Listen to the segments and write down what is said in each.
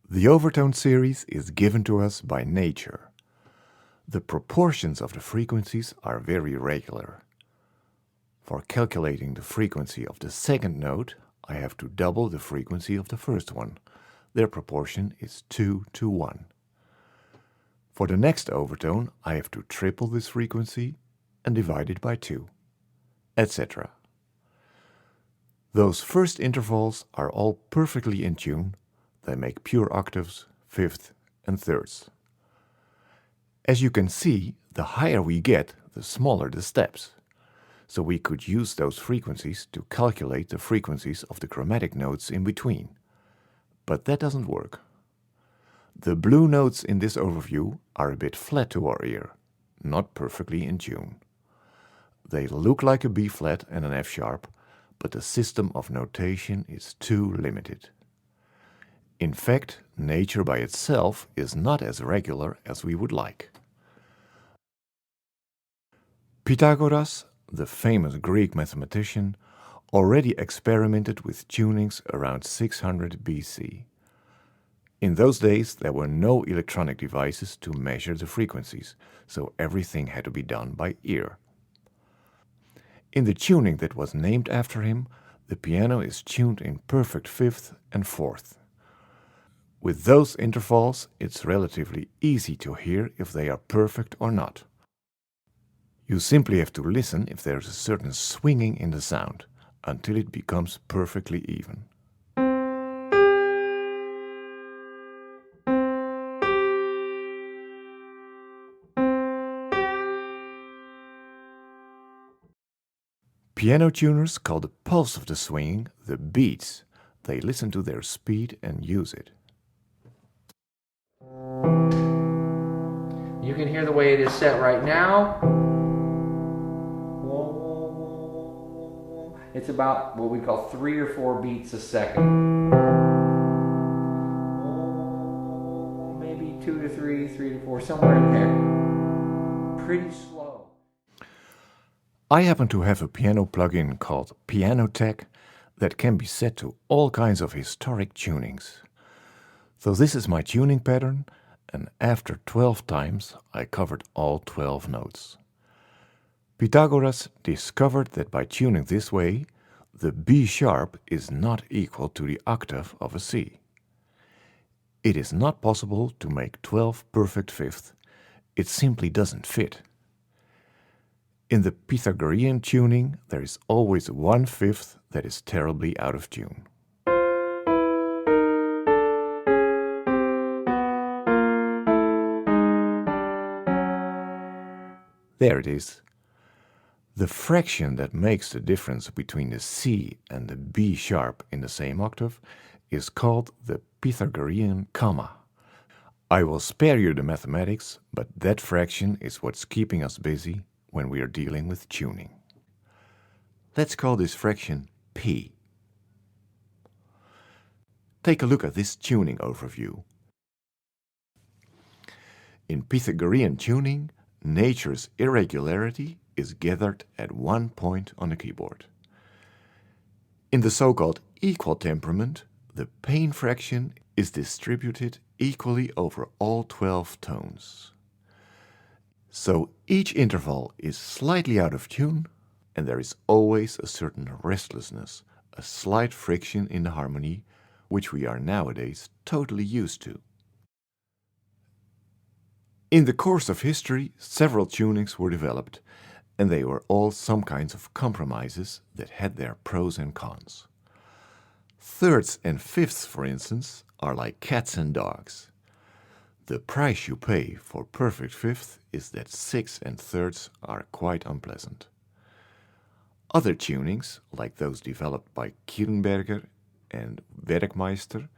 The overtone series is given to us by nature. The proportions of the frequencies are very regular. For calculating the frequency of the second note, I have to double the frequency of the first one. Their proportion is 2 to 1. For the next overtone, I have to triple this frequency and divide it by 2, etc. Those first intervals are all perfectly in tune. They make pure octaves, fifths and thirds. As you can see, the higher we get, the smaller the steps. So we could use those frequencies to calculate the frequencies of the chromatic notes in between. But that doesn't work. The blue notes in this overview are a bit flat to our ear, not perfectly in tune. They look like a B flat and an F sharp, but the system of notation is too limited. In fact, nature by itself is not as regular as we would like. Pythagoras, the famous Greek mathematician, already experimented with tunings around 600 BC. In those days, there were no electronic devices to measure the frequencies, so everything had to be done by ear. In the tuning that was named after him, the piano is tuned in perfect fifth and fourth. With those intervals, it's relatively easy to hear if they are perfect or not. You simply have to listen if there is a certain swinging in the sound, until it becomes perfectly even. Piano tuners call the pulse of the swinging the beats. They listen to their speed and use it. You can hear the way it is set right now. It's about what we call 3 or 4 beats a second. Maybe 2 to 3, 3 to 4, somewhere in there. Pretty slow. I happen to have a piano plugin called PianoTech that can be set to all kinds of historic tunings. So this is my tuning pattern, and after 12 times I covered all 12 notes. Pythagoras discovered that by tuning this way, the B sharp is not equal to the octave of a C. It is not possible to make 12 perfect fifths. It simply doesn't fit. In the Pythagorean tuning, there is always 1/5 that is terribly out of tune. There it is. The fraction that makes the difference between the C and the B sharp in the same octave is called the Pythagorean comma. I will spare you the mathematics, but that fraction is what's keeping us busy when we are dealing with tuning. Let's call this fraction P. Take a look at this tuning overview. In Pythagorean tuning, nature's irregularity is gathered at one point on the keyboard. In the so-called equal temperament, the pain fraction is distributed equally over all 12 tones. So each interval is slightly out of tune, and there is always a certain restlessness, a slight friction in the harmony, which we are nowadays totally used to. In the course of history, several tunings were developed, and they were all some kinds of compromises that had their pros and cons. Thirds and fifths, for instance, are like cats and dogs. The price you pay for perfect fifth is that sixths and thirds are quite unpleasant. Other tunings, like those developed by Kirnberger and Werkmeister,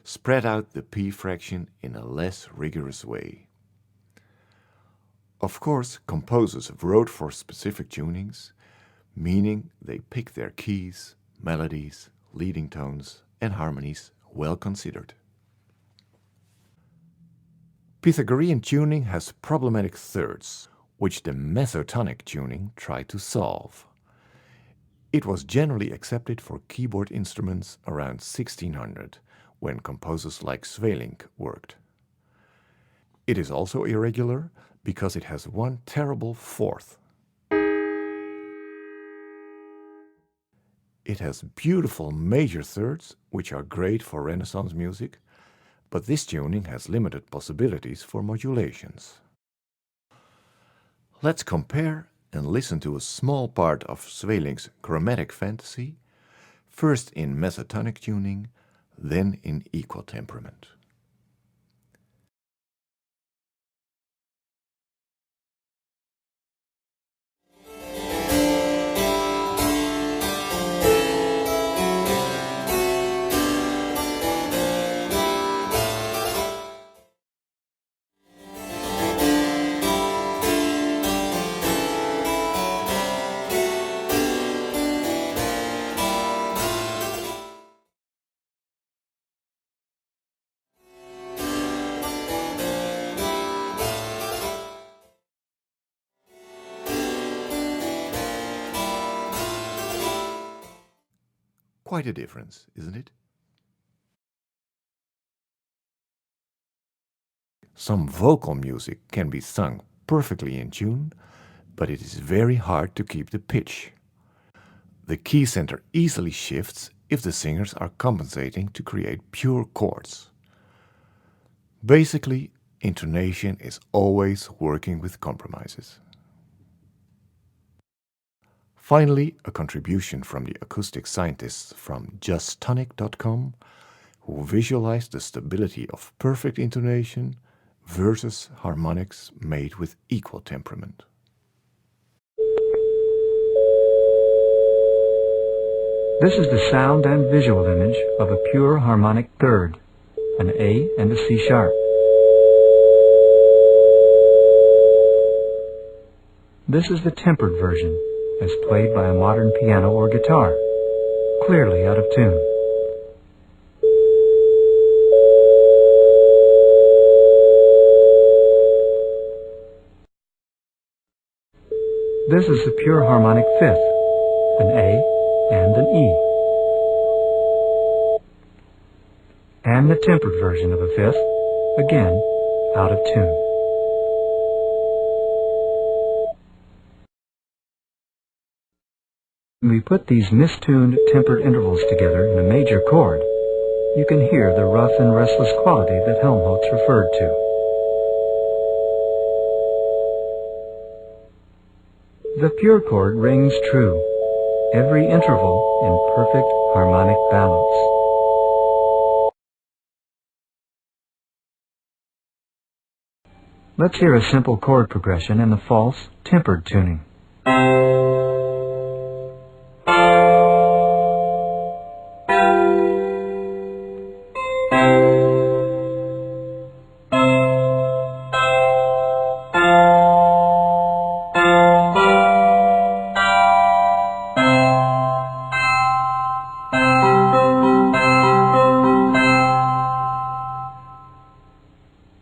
spread out the P fraction in a less rigorous way. Of course, composers wrote for specific tunings, meaning they picked their keys, melodies, leading tones, and harmonies well considered. Pythagorean tuning has problematic thirds, which the mesotonic tuning tried to solve. It was generally accepted for keyboard instruments around 1600, when composers like Sweelinck worked. It is also irregular because it has one terrible fourth. It has beautiful major thirds, which are great for Renaissance music, but this tuning has limited possibilities for modulations. Let's compare and listen to a small part of Sweelinck's Chromatic Fantasy, first in mesotonic tuning, then in equal temperament. Quite a difference, isn't it? Some vocal music can be sung perfectly in tune, but it is very hard to keep the pitch. The key center easily shifts if the singers are compensating to create pure chords. Basically, intonation is always working with compromises. Finally, a contribution from the acoustic scientists from justtonic.com, who visualized the stability of perfect intonation versus harmonics made with equal temperament. This is the sound and visual image of a pure harmonic third, an A and a C sharp. This is the tempered version, as played by a modern piano or guitar, clearly out of tune. This is the pure harmonic fifth, an A and an E. And the tempered version of a fifth, again, out of tune. When we put these mistuned tempered intervals together in a major chord, you can hear the rough and restless quality that Helmholtz referred to. The pure chord rings true, every interval in perfect harmonic balance. Let's hear a simple chord progression in the false, tempered tuning.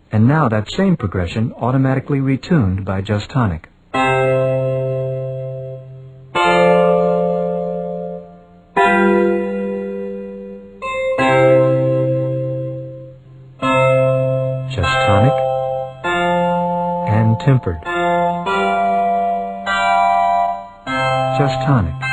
And now that same progression automatically retuned by Justonic. Justonic and tempered. Justonic.